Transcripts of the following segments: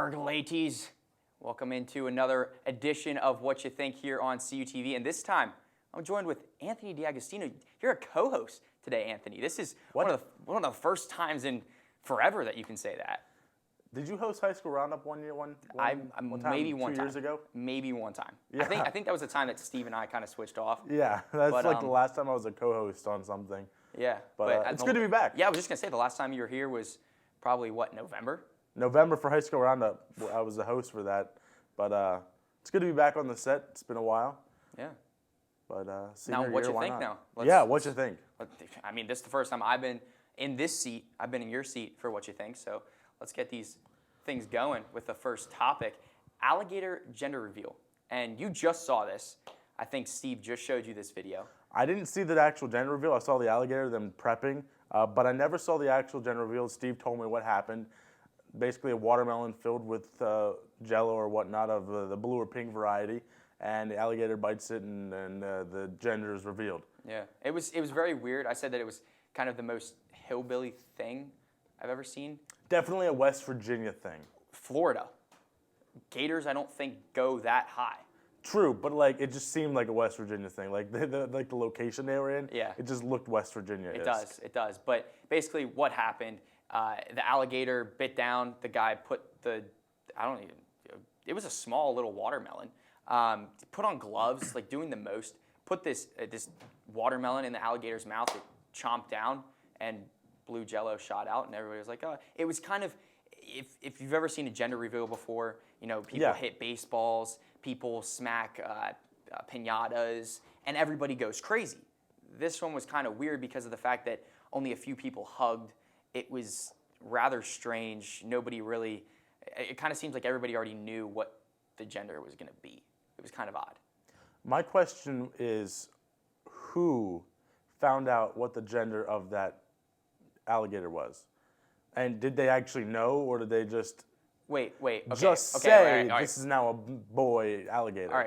Argalates. Welcome into another edition of What You Think here on CUTV. And this time, I'm joined with Anthony D'Agostino. You're a co-host today, Anthony. This is one of the first times in forever that you can say that. Did you host High School Roundup one time? Maybe one 2 time. years ago? Maybe one time. Yeah. I think that was the time that Steve and I kind of switched off. Yeah, that's the last time I was a co-host on something. Yeah. But it's good to be back. Yeah, I was just going to say, the last time you were here was probably, November? November for High School Roundup. I was the host for that. But it's good to be back on the set. It's been a while. Yeah. But now, what you think now? What you think? I mean, this is the first time I've been in this seat. I've been in your seat for What You Think. So let's get these things going with the first topic. Alligator gender reveal. And you just saw this. I think Steve just showed you this video. I didn't see the actual gender reveal. I saw the alligator, them prepping. But I never saw the actual gender reveal. Steve told me what happened. Basically a watermelon filled with Jello or whatnot of the blue or pink variety, and the alligator bites it, and the gender is revealed. Yeah, it was very weird. I said that it was kind of the most hillbilly thing I've ever seen. Definitely a West Virginia thing. Florida. Gators, I don't think, go that high. True, but like it just seemed like a West Virginia thing. Like the location they were in, yeah. It just looked West Virginia. It does. But basically what happened, the alligator bit down, the guy put it was a small little watermelon, put on gloves, like doing the most, put this watermelon in the alligator's mouth, it chomped down, and blue Jello shot out, and everybody was like, oh. It was kind of, if you've ever seen a gender reveal before, people hit baseballs, people smack piñatas, and everybody goes crazy. This one was kind of weird because of the fact that only a few people hugged. It was rather strange. Nobody really, it kind of seems like everybody already knew what the gender was going to be. It was kind of odd. My question is, who found out what the gender of that alligator was? And did they actually know, or did they just say this is now a boy alligator? All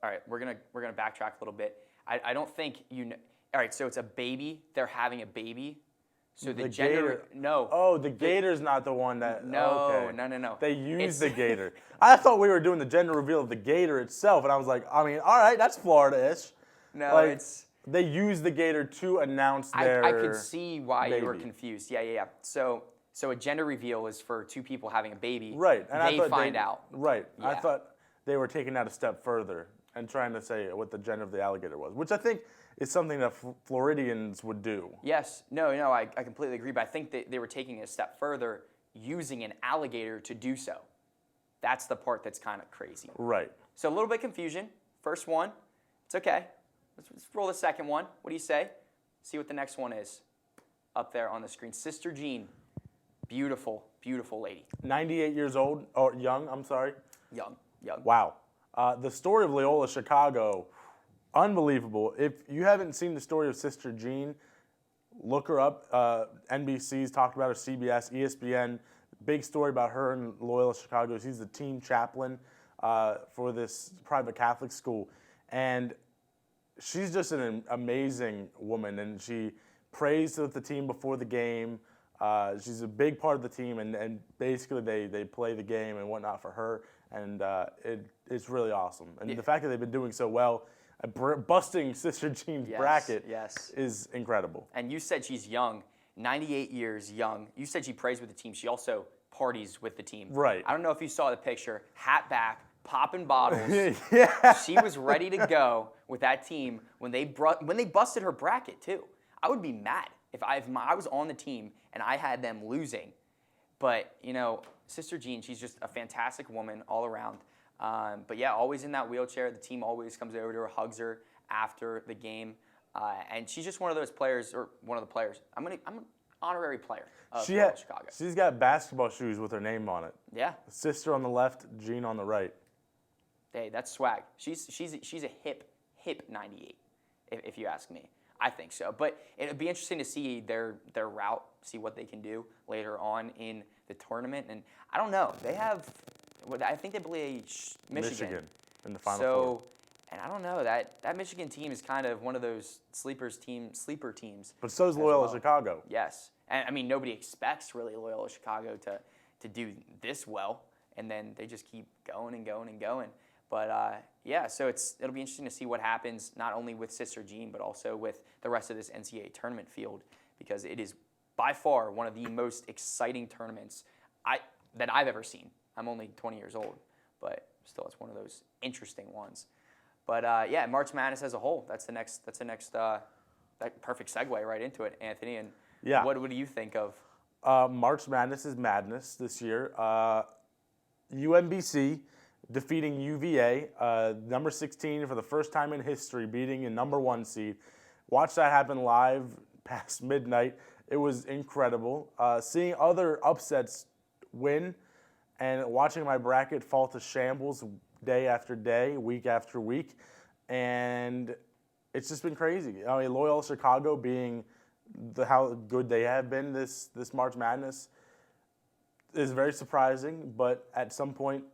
right. We're gonna backtrack a little bit. I don't think you know. All right, so it's a baby. They're having a baby. So the gender, no. Oh, the gator's not the one that. No, okay. no. They used the gator. I thought we were doing the gender reveal of the gator itself, and I was like, I mean, all right, that's Florida-ish. No, they used the gator to announce their. I could see why baby. You were confused. Yeah. So a gender reveal is for two people having a baby. Right, and they find out. Right, yeah. I thought they were taking that a step further and trying to say what the gender of the alligator was, which I think is something that Floridians would do. Yes, no, I completely agree, but I think they were taking it a step further, using an alligator to do so. That's the part that's kind of crazy. Right. So a little bit of confusion. First one, it's okay. Let's roll the second one. What do you say? See what the next one is up there on the screen. Sister Jean, beautiful, beautiful lady. 98 years old, or young, I'm sorry. Young. Wow. The story of Loyola Chicago, unbelievable. If you haven't seen the story of Sister Jean, look her up. NBC's talked about her, CBS, ESPN. Big story about her in Loyola Chicago. She's the team chaplain for this private Catholic school. And she's just an amazing woman, and she prays with the team before the game. She's a big part of the team, and basically they play the game and whatnot for her, and it's really awesome. And the fact that they've been doing so well, busting Sister Jean's bracket is incredible. And you said she's young, 98 years young. You said she prays with the team. She also parties with the team. Right. I don't know if you saw the picture, hat back, popping bottles. Yeah. She was ready to go with that team when they busted her bracket too. I would be mad if I was on the team and I had them losing. But, Sister Jean, she's just a fantastic woman all around. But yeah, always in that wheelchair. The team always comes over to her, hugs her after the game. And she's just one of those players, or one of the players. I'm an honorary player of Chicago. She's got basketball shoes with her name on it. Yeah. Sister on the left, Jean on the right. Hey, that's swag. She's a hip 98, if you ask me. I think so. But it'd be interesting to see their route, see what they can do later on in the tournament. And I don't know. They have, I think they play Michigan in the Final Four. And I don't know, that Michigan team is kind of one of those sleeper teams. But so is Loyola Chicago. Yes. And I mean, nobody expects really Loyola Chicago to do this well and then they just keep going and going and going. But yeah, so it'll be interesting to see what happens not only with Sister Jean, but also with the rest of this NCAA tournament field, because it is by far one of the most exciting tournaments that I've ever seen. I'm only 20 years old, but still, it's one of those interesting ones. But yeah, March Madness as a whole, that's the next that perfect segue right into it, Anthony. And Yeah. what do you think of? March Madness is madness this year. UMBC defeating UVA, number 16 for the first time in history, beating a number 1 seed. Watched that happen live past midnight. It was incredible. Seeing other upsets win and watching my bracket fall to shambles day after day, week after week. And it's just been crazy. I mean, Loyola Chicago being how good they have been this March Madness is very surprising, but at some point,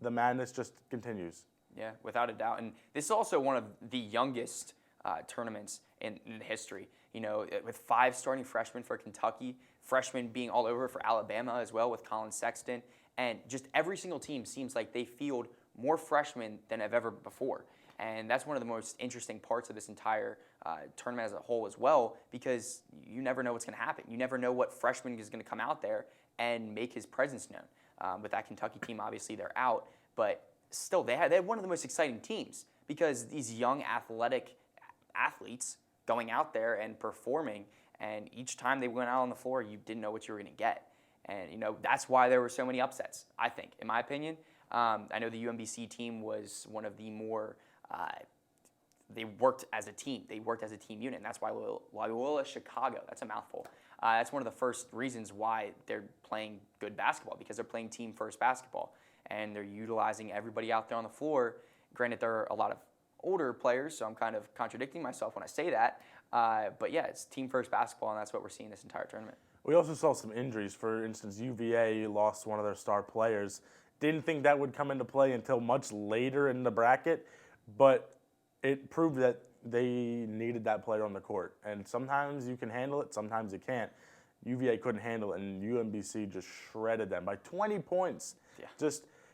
the madness just continues. Yeah, without a doubt. And this is also one of the youngest tournaments in history. You know, with 5 starting freshmen for Kentucky, freshmen being all over for Alabama as well with Colin Sexton, and just every single team seems like they field more freshmen than have ever before. And that's one of the most interesting parts of this entire tournament as a whole as well, because you never know what's going to happen. You never know what freshman is going to come out there and make his presence known. With that Kentucky team, obviously they're out, but still they had one of the most exciting teams, because these young athletic athletes going out there and performing, and each time they went out on the floor, you didn't know what you were going to get. And, you know, that's why there were so many upsets, I think, in my opinion. I know the UMBC team was one of the more they worked as a team. They worked as a team unit, and that's why Loyola Chicago, that's a mouthful. That's one of the first reasons why they're playing good basketball, because they're playing team-first basketball, and they're utilizing everybody out there on the floor. Granted, there are a lot of older players, so I'm kind of contradicting myself when I say that. But yeah, it's team-first basketball, and that's what we're seeing this entire tournament. We also saw some injuries. For instance, UVA lost one of their star players. Didn't think that would come into play until much later in the bracket, but it proved that they needed that player on the court. And sometimes you can handle it, sometimes you can't. UVA couldn't handle it, and UMBC just shredded them by 20 points. Yeah.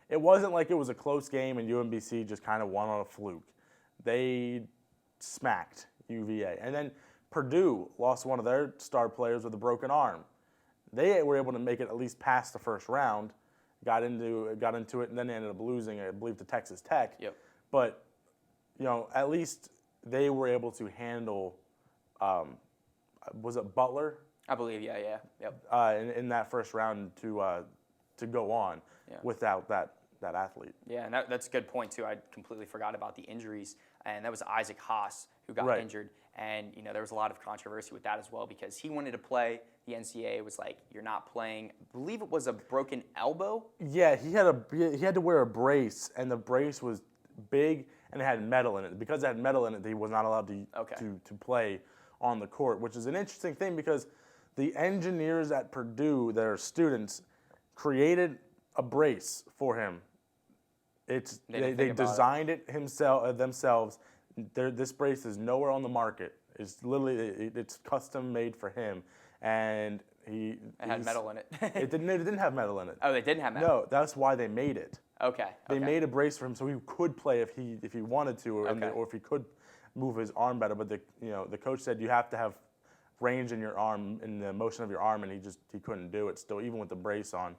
It wasn't like it was a close game and UMBC just kind of won on a fluke. They smacked UVA. And then Purdue lost one of their star players with a broken arm. They were able to make it at least past the first round, got into it, and then they ended up losing, I believe, to Texas Tech. Yep. But, you know, at least they were able to handle, was it Butler? I believe, yeah. Yep. In that first round to go on without that athlete. Yeah, and that's a good point, too. I completely forgot about the injuries, and that was Isaac Haas who got injured. And, you know, there was a lot of controversy with that as well, because he wanted to play. The NCAA was like, you're not playing. I believe it was a broken elbow. Yeah, he had to wear a brace, and the brace was big, and it had metal in it. Because it had metal in it, he was not allowed to play on the court, which is an interesting thing, because the engineers at Purdue, their students, created a brace for him. They designed it themselves. This brace is nowhere on the market. It's literally it's custom made for him, and it had metal in it. It didn't have metal in it. Oh, they didn't have metal. No, that's why they made it. Okay. They made a brace for him so he could play if he wanted to, or if he could move his arm better. But the coach said you have to have range in your arm, in the motion of your arm, and he couldn't do it still, even with the brace on.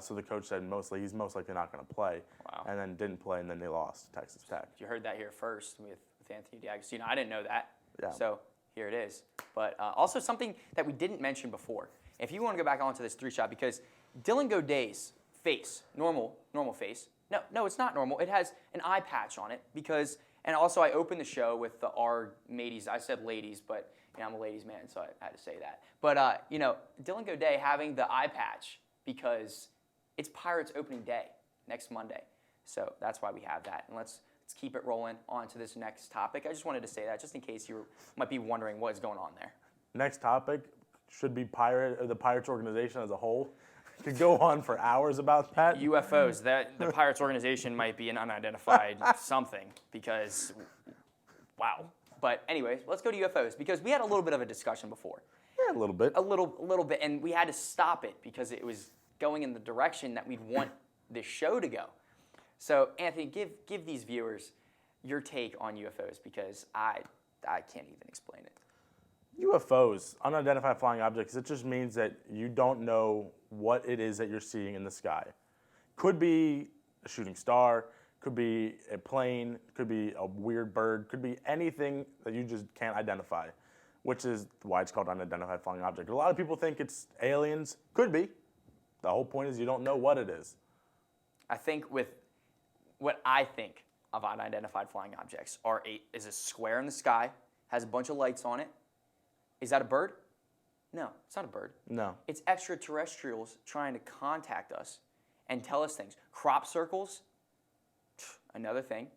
So the coach said he's most likely not going to play. Wow. And then didn't play, and then they lost to Texas Tech. You heard that here first with Anthony D'Agostino. I didn't know that. Yeah. So here it is. But also something that we didn't mention before. If you want to go back onto this 3-shot, because Dylan Goday's face, normal face. No, it's not normal. It has an eye patch on it and also I opened the show with the R mateys. I said ladies, but I'm a ladies man, so I had to say that. But Dylan Goday having the eye patch because it's Pirates opening day next Monday. So that's why we have that. And let's keep it rolling on to this next topic. I just wanted to say that just in case you might be wondering what is going on there. Next topic should be the Pirates organization as a whole. Could go on for hours about that. UFOs. The Pirates organization might be an unidentified something because, wow. But anyways, let's go to UFOs because we had a little bit of a discussion before. Yeah, a little bit. A little bit, and we had to stop it because it was going in the direction that we'd want this show to go. So Anthony, give these viewers your take on UFOs because I can't even explain it. UFOs, unidentified flying objects, it just means that you don't know what it is that you're seeing in the sky. Could be a shooting star, could be a plane, could be a weird bird, could be anything that you just can't identify, which is why it's called unidentified flying object. A lot of people think it's aliens. Could be. The whole point is you don't know what it is. I think with what I think of unidentified flying objects is a square in the sky, has a bunch of lights on it. Is that a bird? No, it's not a bird. No. It's extraterrestrials trying to contact us and tell us things. Crop circles, another thing.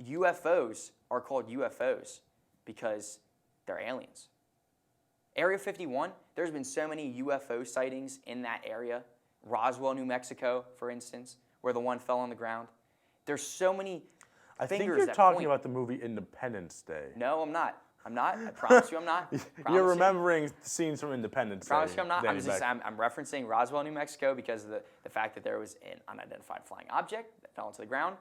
UFOs are called UFOs because they're aliens. Area 51, there's been so many UFO sightings in that area. Roswell, New Mexico, for instance, where the one fell on the ground. There's so many I think fingers you're that talking point. about the movie Independence Day. No, I'm not. I promise you I'm not. You're remembering scenes from Independence Day. I promise you I'm not. Danny Beck. I'm referencing Roswell, New Mexico because of the fact that there was an unidentified flying object that fell into the ground.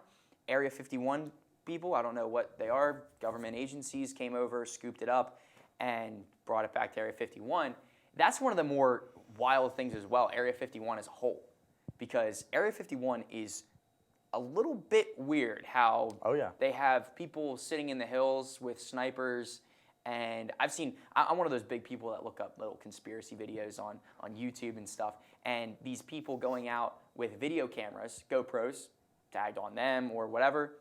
Area 51 people, I don't know what they are, government agencies came over, scooped it up, and brought it back to Area 51. That's one of the more wild things as well, Area 51 as a whole. Because Area 51 is a little bit weird how they have people sitting in the hills with snipers. And I'm one of those big people that look up little conspiracy videos on YouTube and stuff. And these people going out with video cameras, GoPros, tagged on them or whatever,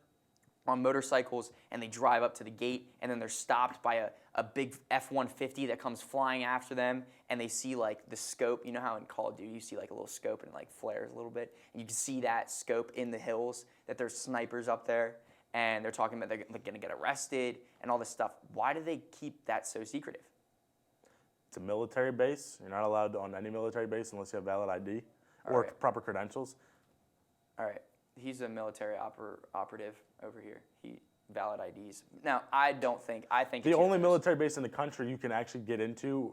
on motorcycles, and they drive up to the gate, and then they're stopped by a big F-150 that comes flying after them, and they see like the scope. You know how in Call of Duty you see like a little scope and it like flares a little bit, and you can see that scope in the hills, that there's snipers up there. And they're talking about they're going to get arrested and all this stuff. Why do they keep that so secretive? It's a military base. You're not allowed on any military base unless you have valid ID or proper credentials. All right. He's a military operative over here. Valid IDs. Now, I think the only military base in the country you can actually get into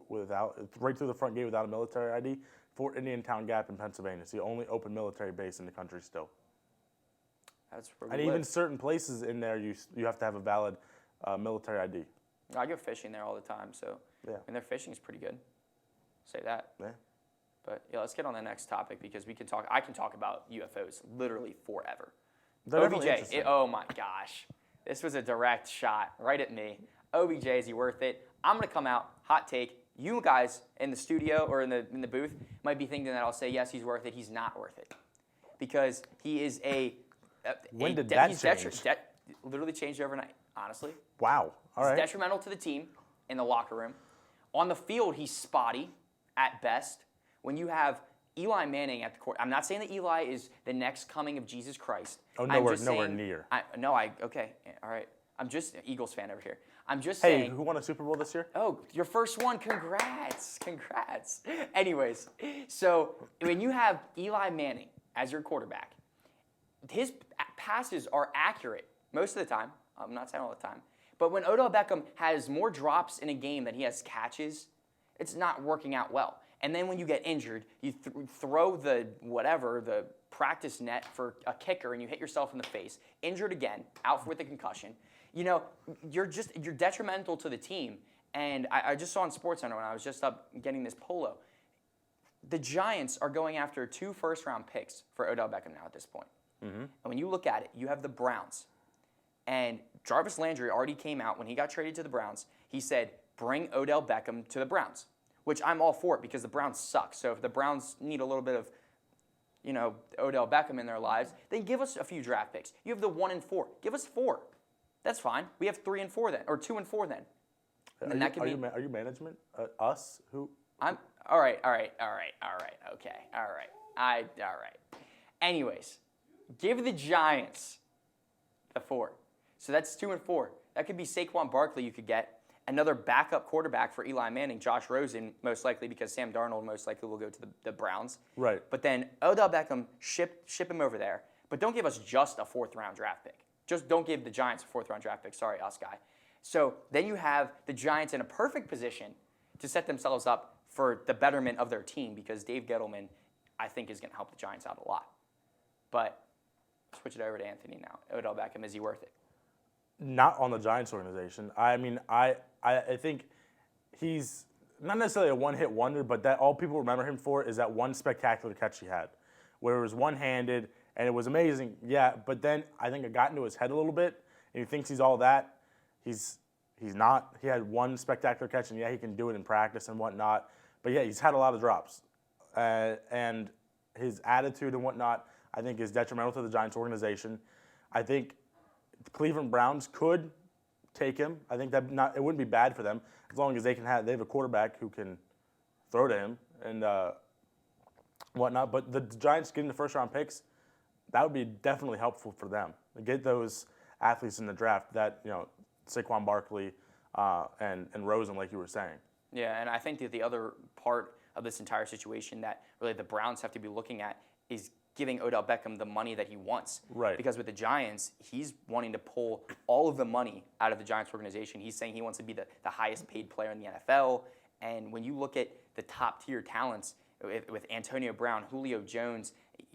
right through the front gate without a military ID, Fort Indiantown Gap in Pennsylvania. It's the only open military base in the country still. That's where and even certain places in there, you have to have a valid military ID. I go fishing there all the time, so and their fishing is pretty good. Say that. Yeah. But let's get on the next topic because I can talk about UFOs literally forever. OBJ. Oh my gosh, this was a direct shot right at me. OBJ, is he worth it? I'm gonna come out hot take. You guys in the studio or in the booth might be thinking that I'll say yes, he's worth it. He's not worth it because he is when did that change? Literally changed overnight, honestly. Wow. All right. He's detrimental to the team in the locker room. On the field, he's spotty at best. When you have Eli Manning at the court, I'm not saying that Eli is the next coming of Jesus Christ. Oh, nowhere near. Okay, all right. I'm just an Eagles fan over here. I'm just saying. Hey, who won a Super Bowl this year? Oh, your first one. Congrats. Anyways, so when you have Eli Manning as your quarterback, his passes are accurate most of the time. I'm not saying all the time. But when Odell Beckham has more drops in a game than he has catches, it's not working out well. And then when you get injured, you throw the practice net for a kicker and you hit yourself in the face, injured again, out with a concussion. You know, you're detrimental to the team. And I just saw on SportsCenter when I was just up getting this polo, the Giants are going after 2 first-round picks for Odell Beckham now at this point. Mm-hmm. And when you look at it, you have the Browns. And Jarvis Landry already came out when he got traded to the Browns. He said, bring Odell Beckham to the Browns, which I'm all for it because the Browns suck. So if the Browns need a little bit of, Odell Beckham in their lives, then give us a few draft picks. You have the 1 and 4. Give us 4. That's fine. We have 3 and 4 then, or 2 and 4 then. And are you management? Us? Who? I'm all right. Okay. All right. Anyways, give the Giants the 4. So that's 2 and 4. That could be Saquon Barkley. You could get another backup quarterback for Eli Manning, Josh Rosen, most likely because Sam Darnold most likely will go to the Browns. Right. But then Odell Beckham, ship him over there. But don't give us just a 4th-round draft pick. Just don't give the Giants a 4th-round draft pick. Sorry, us guy. So then you have the Giants in a perfect position to set themselves up for the betterment of their team because Dave Gettleman, I think, is going to help the Giants out a lot. But switch it over to Anthony now. Odell Beckham, is he worth it? Not on the Giants organization. I mean, I think he's not necessarily a one-hit wonder, but that all people remember him for is that one spectacular catch he had, where it was one-handed and it was amazing. Yeah, but then I think it got into his head a little bit, and he thinks he's all that. He's not. He had one spectacular catch, and yeah, he can do it in practice and whatnot. But yeah, he's had a lot of drops, and his attitude and whatnot, I think, is detrimental to the Giants organization. I think the Cleveland Browns could take him. I think it wouldn't be bad for them as long as they have a quarterback who can throw to him and whatnot. But the Giants getting the first round picks, that would be definitely helpful for them. Get those athletes in the draft that, Saquon Barkley and Rosen, like you were saying. Yeah, and I think that the other part of this entire situation that really the Browns have to be looking at is giving Odell Beckham the money that he wants. Right. Because with the Giants, he's wanting to pull all of the money out of the Giants organization. He's saying he wants to be the highest paid player in the NFL. And when you look at the top tier talents with Antonio Brown, Julio Jones,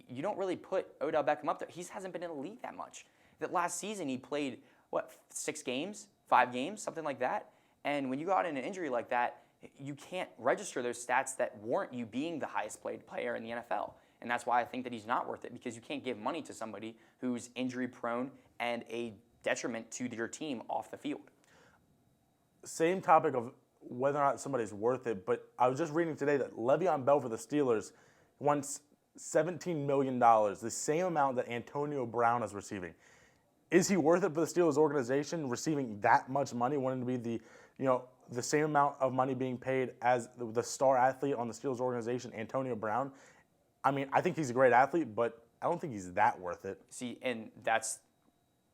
you don't really put Odell Beckham up there. He hasn't been in the league that much. That last season he played, 6 games, 5 games, something like that. And when you got in an injury like that, you can't register those stats that warrant you being the highest paid player in the NFL. And that's why I think that he's not worth it, because you can't give money to somebody who's injury prone and a detriment to your team off the field. Same topic of whether or not somebody's worth it, but I was just reading today that Le'Veon Bell for the Steelers wants $17 million, the same amount that Antonio Brown is receiving. Is he worth it for the Steelers organization, receiving that much money, wanting to be the same amount of money being paid as the star athlete on the Steelers organization, Antonio Brown? I mean, I think he's a great athlete, but I don't think he's that worth it. See, and that's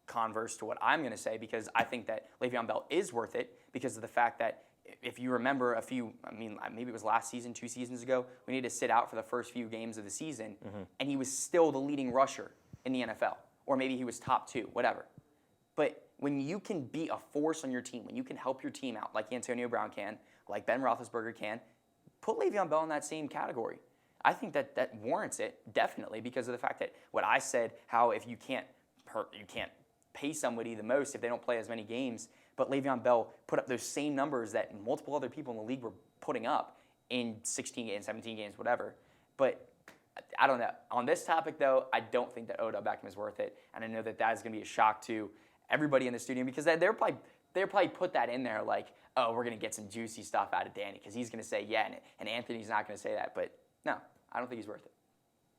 converse to what I'm going to say, because I think that Le'Veon Bell is worth it because of the fact that if you remember maybe it was last season, 2 seasons ago, we needed to sit out for the first few games of the season, and he was still the leading rusher in the NFL. Or maybe he was top 2, whatever. But when you can be a force on your team, when you can help your team out, like Antonio Brown can, like Ben Roethlisberger can, put Le'Veon Bell in that same category. I think that warrants it, definitely, because of the fact that what I said, how if you can't pay somebody the most if they don't play as many games, but Le'Veon Bell put up those same numbers that multiple other people in the league were putting up in 16 games, 17 games, whatever. But I don't know. On this topic, though, I don't think that Odell Beckham is worth it, and I know that is going to be a shock to everybody in the studio, because they're probably put that in there like, oh, we're going to get some juicy stuff out of Danny because he's going to say yeah, and Anthony's not going to say that. But no, I don't think he's worth it.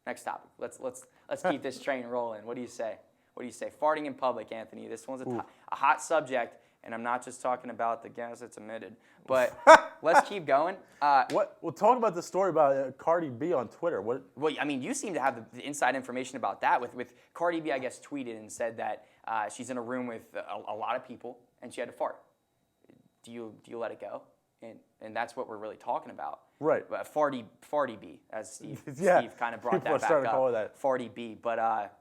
Next topic. Let's keep this train rolling. What do you say? What do you say? Farting in public, Anthony. This one's a hot subject, and I'm not just talking about the gas that's emitted. But let's keep going. We'll talk about the story about Cardi B on Twitter. What? Well, I mean, you seem to have the inside information about that. With Cardi B, I guess, tweeted and said that she's in a room with a lot of people and she had to fart. Do you let it go? And that's what we're really talking about. Right. Farty B, as Steve kind of brought people that back starting up. to call it that. Farty B, but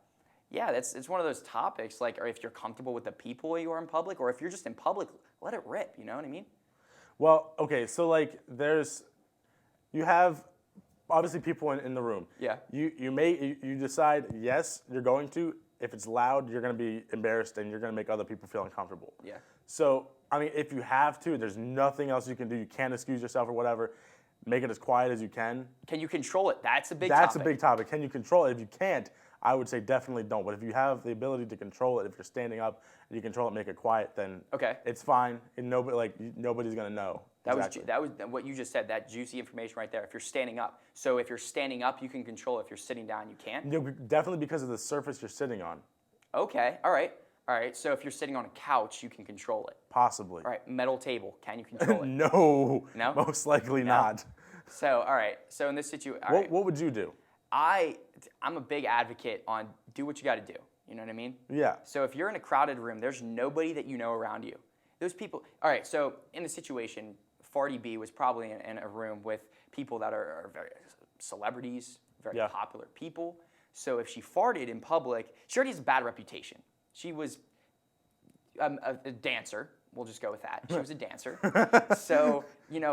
yeah, it's one of those topics. Like, or if you're comfortable with the people you are in public, or if you're just in public, let it rip. You know what I mean? Well, okay, so like you have obviously people in the room. Yeah. You decide, yes, you're going to. If it's loud, you're going to be embarrassed and you're going to make other people feel uncomfortable. Yeah. So, I mean, if you have to, there's nothing else you can do. You can't excuse yourself or whatever. Make it as quiet as you can. Can you control it? That's a big topic. That's a big topic. Can you control it? If you can't, I would say definitely don't. But if you have the ability to control it, if you're standing up and you control it, make it quiet, then it's fine. And nobody's going to know. That was what you just said, that juicy information right there. If you're standing up. So if you're standing up, you can control it. If you're sitting down, you can't? Definitely because of the surface you're sitting on. Okay, all right. So if you're sitting on a couch, you can control it. Possibly. All right, metal table, can you control it? No. No? Most likely not. So, all right. So in this situation, what would you do? I'm a big advocate on do what you got to do. You know what I mean? Yeah. So if you're in a crowded room, there's nobody that you know around you. Those people. All right. So in the situation, Farty B was probably in a room with people that are very celebrities, very popular people. So if she farted in public, she already has a bad reputation. She was a dancer. We'll just go with that. She was a dancer. So,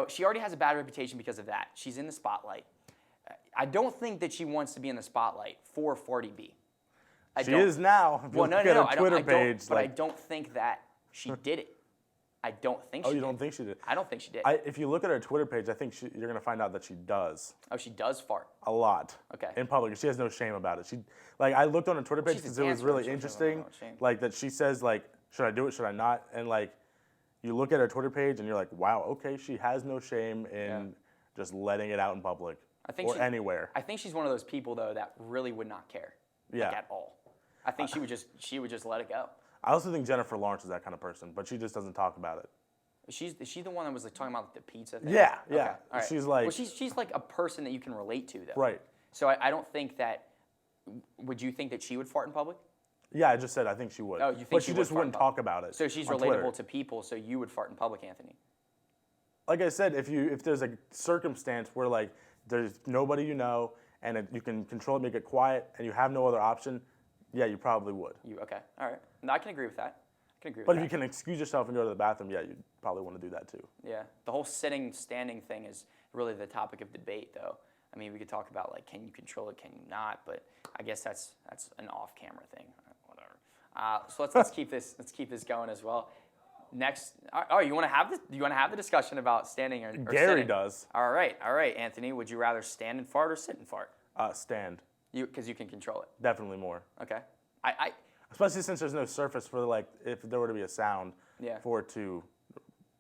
she already has a bad reputation because of that. She's in the spotlight. I don't think that she wants to be in the spotlight for Farty B. She is now. If you Well, look no. at her I Twitter don't, page, but I don't think that she did it. I don't think she oh, did. you don't think she did? I don't think she did. If you look at her Twitter page, I think you're gonna find out that she does Oh, she does fart. a lot. Okay. In public, she has no shame about it. I looked on her Twitter page She's a because it was dancer, really so she interesting. doesn't have no shame. Like that she says like, should I do it? Should I not? And like, you look at her Twitter page and you're like, wow, okay, she has no shame in just letting it out in public or anywhere. I think she's one of those people though that really would not care. Yeah. Like, at all. I think she would just let it go. I also think Jennifer Lawrence is that kind of person, but she just doesn't talk about it. Is she the one that was like talking about the pizza thing? Yeah, yeah. Okay, all right. She's like, well, she's like a person that you can relate to though. right. So I don't think that. Would you think that she would fart in public? Yeah, I just said I think she would. Oh, you think but she she would just fart in wouldn't public. talk about it. So she's on relatable Twitter. to people. So you would fart in public, Anthony. Like I said, if there's a circumstance where like there's nobody you know and you can control it, make it quiet, and you have no other option, yeah, you probably would. Okay, all right. No, I can agree with that. But if you can excuse yourself and go to the bathroom, yeah, you'd probably want to do that too. Yeah, the whole sitting, standing thing is really the topic of debate, though. I mean, we could talk about like, can you control it, can you not? But I guess that's an off-camera thing. Whatever. So let's keep this going as well. Next, you want to have this? Do you want to have the discussion about standing or Gary sitting? does. All right, Anthony. Would you rather stand and fart or sit and fart? Stand. Because you can control it. Definitely more. Okay. Especially since there's no surface for like if there were to be a sound for it to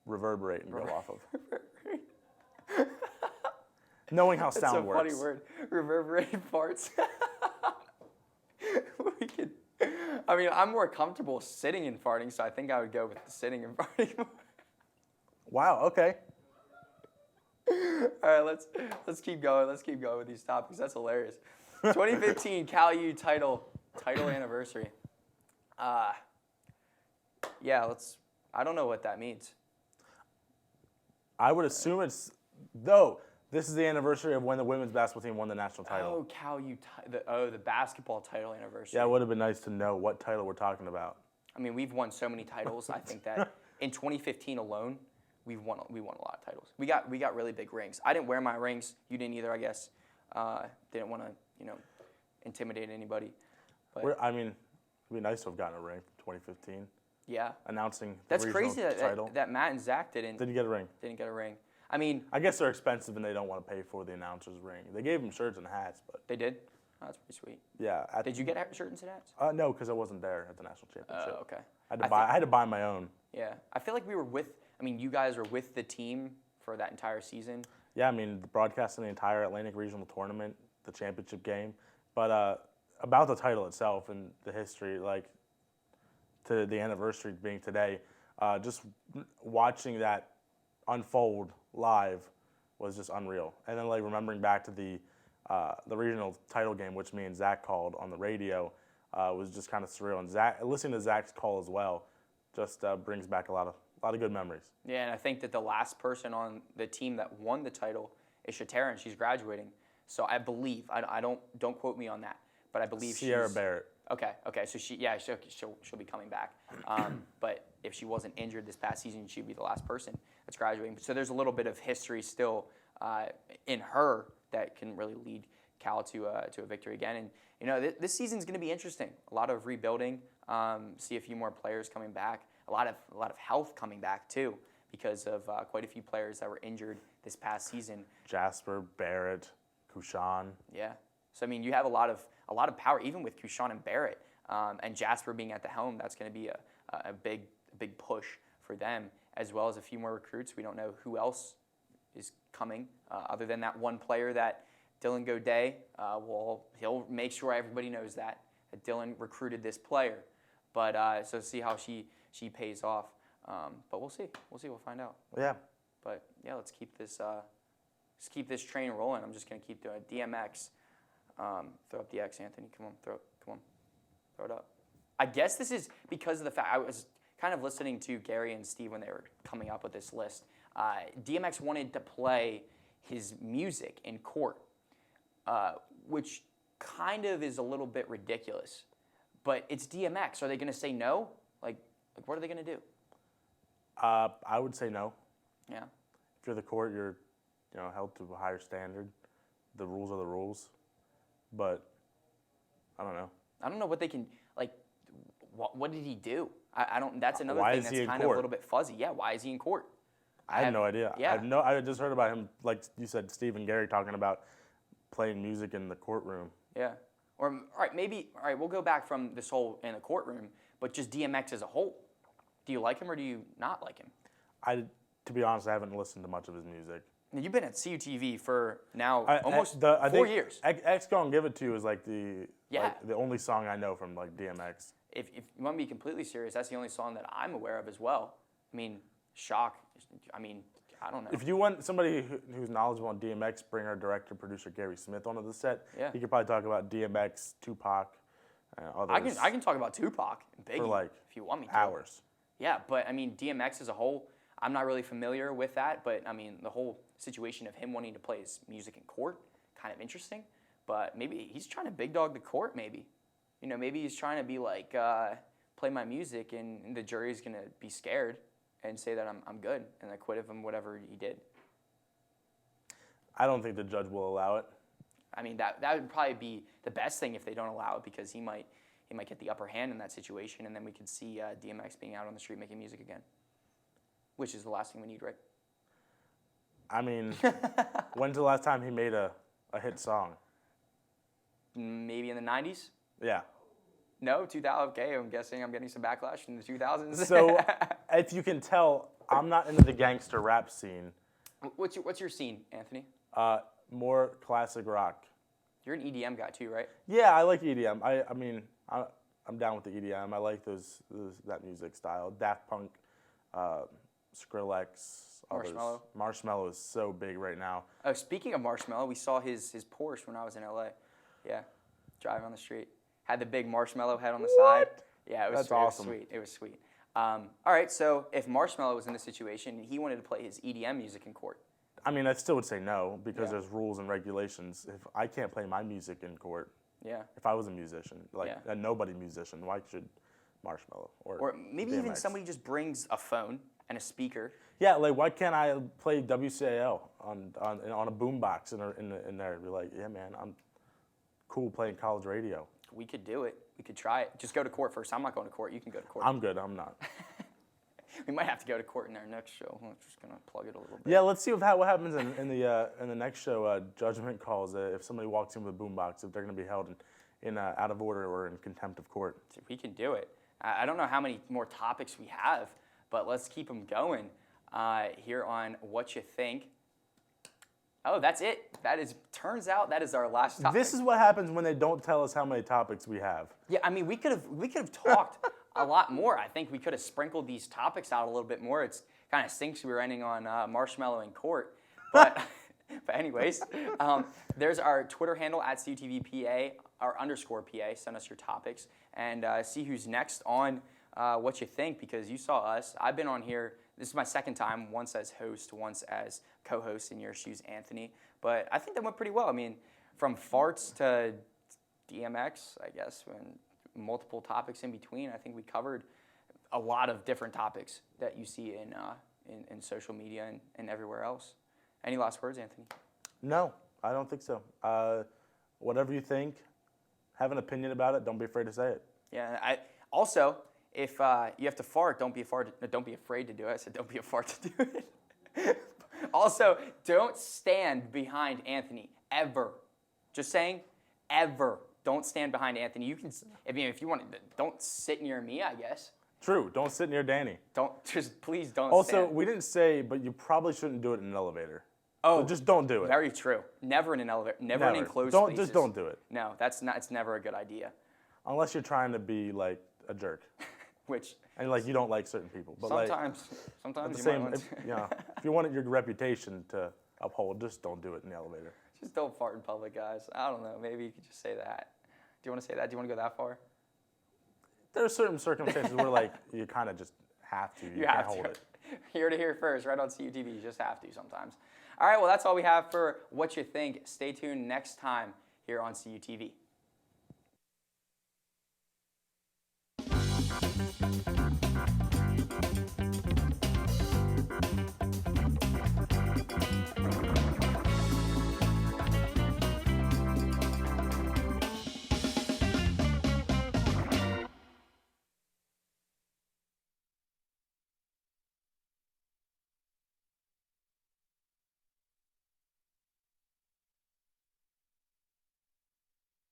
reverberate and go off of. Knowing how sound works. That's a funny word. Reverberating farts. I'm more comfortable sitting and farting, so I think I would go with the sitting and farting. Wow. Okay. All right, let's keep going. Let's keep going with these topics. That's hilarious. 2015 Cal U title anniversary. I don't know what that means. I would assume this is the anniversary of when the women's basketball team won the national title. Oh, Cal U, the basketball title anniversary. Yeah, it would have been nice to know what title we're talking about. I mean, we've won so many titles. I think that in 2015 alone, we won a lot of titles. We got really big rings. I didn't wear my rings. You didn't either, I guess. Didn't want to, intimidate anybody. But it'd be nice to have gotten a ring from 2015. Yeah. Announcing the That's regional crazy title. that Matt and Zach didn't get a ring. Didn't get a ring. I mean, I guess they're expensive and they don't want to pay for the announcer's ring. They gave them shirts and hats, but they did. Oh, that's pretty sweet. Yeah. Did you get shirts and hats? No, because I wasn't there at the national championship. Oh, okay. I had to buy my own. Yeah, I feel like you guys were with the team for that entire season. Yeah, broadcasting the entire Atlantic Regional Tournament, the championship game. But about the title itself and the history, like to the anniversary being today, just watching that unfold live was just unreal. And then remembering back to the regional title game, which me and Zach called on the radio, was just kind of surreal. And listening to Zach's call as well, just brings back a lot of good memories. Yeah, and I think that the last person on the team that won the title is Shatara, and she's graduating. So I believe, I don't quote me on that, but I believe Sierra Barrett. Okay. So she'll be coming back. But if she wasn't injured this past season, she'd be the last person that's graduating. So there's a little bit of history still in her that can really lead Cal to a victory again. And this season's going to be interesting. A lot of rebuilding. See a few more players coming back. A lot of health coming back too, because of quite a few players that were injured this past season. Jasper, Barrett, Kushan. Yeah. So you have a lot of power, even with Kushan and Barrett, and Jasper being at the helm. That's going to be a big push for them, as well as a few more recruits. We don't know who else is coming, other than that one player that Dylan Godet. He'll make sure everybody knows that Dylan recruited this player. But so see how she pays off. But we'll see. We'll find out. Yeah. But yeah, let's keep this train rolling. I'm just gonna keep doing it. DMX. Throw up the X, Anthony. Come on. Throw it up. I guess this is because of the fact I was kind of listening to Gary and Steve when they were coming up with this list. DMX wanted to play his music in court, which kind of is a little bit ridiculous. But it's DMX. Are they going to say no? Like what are they going to do? I would say no. Yeah. If you're the court, you're held to a higher standard. The rules are the rules. But I don't know. I don't know what they can like. What did he do? I don't. That's another Why thing is that's he in kind of a court? little bit fuzzy. Yeah, why is he in court? I have no idea. Yeah. I just heard about him, like you said, Steve and Gary talking about playing music in the courtroom. Yeah. Or all right, maybe all right. We'll go back from this whole in the courtroom, but just DMX as a whole. Do you like him or do you not like him? To be honest, I haven't listened to much of his music. You've been at CUTV for now almost I 4 think years. X Gon Give It To You is like the Yeah. the only song I know from like DMX. If you want to be completely serious, that's the only song that I'm aware of as well. I mean, Shock. I mean, I don't know. If you want somebody who's knowledgeable on DMX, bring our director producer Gary Smith onto the set. Yeah. He could probably talk about DMX, Tupac, and others. I can talk about Tupac and Biggie for like if you want me to. hours. Yeah, but I mean DMX as a whole, I'm not really familiar with that. But I mean the whole situation of him wanting to play his music in court, kind of interesting. But maybe he's trying to big dog the court. Maybe, maybe he's trying to be like play my music, and the jury's gonna be scared and say that I'm good and acquit of him whatever he did. I don't think the judge will allow it. I mean that would probably be the best thing if they don't allow it, because he might get the upper hand in that situation, and then we could see DMX being out on the street making music again, which is the last thing we need, right? I mean, when's the last time he made a hit song? Maybe in the 90s? Yeah. No, 2000. Okay, I'm guessing I'm getting some backlash from the 2000s. So, if you can tell, I'm not into the gangster rap scene. What's your scene, Anthony? More classic rock. You're an EDM guy too, right? Yeah, I like EDM. I mean, I'm down with the EDM. I like that music style. Daft Punk, Skrillex, others. Marshmello. Marshmello is so big right now. Oh, speaking of Marshmello, we saw his Porsche when I was in LA. Yeah, driving on the street. Had the big Marshmello head on the side. Yeah, it was, That's awesome. Sweet. It was sweet. All right, so if Marshmello was in this situation and he wanted to play his EDM music in court, I mean, I still would say no because Yeah. there's rules and regulations. If I can't play my music in court, yeah, if I was a musician, like Yeah. a nobody musician, why should Marshmello or maybe even DMX? somebody just brings a phone and a speaker. Yeah, like why can't I play WCAL on a boombox in there and be like, yeah, man, I'm cool playing college radio. We could do it. We could try it. Just go to court first. I'm not going to court. You can go to court. I'm good. I'm not. We might have to go to court in our next show. I'm just gonna plug it a little bit. Yeah, let's see what happens in the next show. Judgment calls if somebody walks in with a boombox, if they're going to be held in out of order or in contempt of court. We can do it. I don't know how many more topics we have, but let's keep them going here on Whatcha Think. Oh, that's it. Turns out that is our last topic. This is what happens when they don't tell us how many topics we have. Yeah, I mean, we could have talked a lot more. I think we could have sprinkled these topics out a little bit more. It's kind of stinks we were ending on Marshmello in court, but but anyways, there's our Twitter handle at CUTVPA, our _PA. Send us your topics and see who's next on What You Think, because you saw us. I've been on here. This is my second time, once as host, once as co-host in your shoes, Anthony. But I think that went pretty well. I mean, from farts to DMX, I guess, when multiple topics in between, I think we covered a lot of different topics that you see in social media and everywhere else. Any last words, Anthony? No, I don't think so. Whatever you think, have an opinion about it. Don't be afraid to say it. Yeah. Also, if you have to fart, don't be afraid to do it. I said don't be a fart to do it. Also, don't stand behind Anthony ever. Just saying, ever. Don't stand behind Anthony. You can, if you want, don't sit near me, I guess. True. Don't sit near Danny. Please don't. Also, stand. we didn't say, but you probably shouldn't do it in an elevator. Oh, So just don't do it. Very true. Never in an elevator. Never in enclosed Don't spaces. just don't do it. No, that's not. It's never a good idea. Unless you're trying to be like a jerk Which and like you don't like certain people. But sometimes like you the might same, want to. if you want your reputation to uphold, just don't do it in the elevator. Just don't fart in public, guys. I don't know. Maybe you could just say that. Do you want to say that? Do you want to go that far? There are certain circumstances where like you kind of just have to. You can't have hold to. it. Here to hear first, right on CUTV. You just have to sometimes. All right, well, that's all we have for What You Think. Stay tuned next time here on CUTV.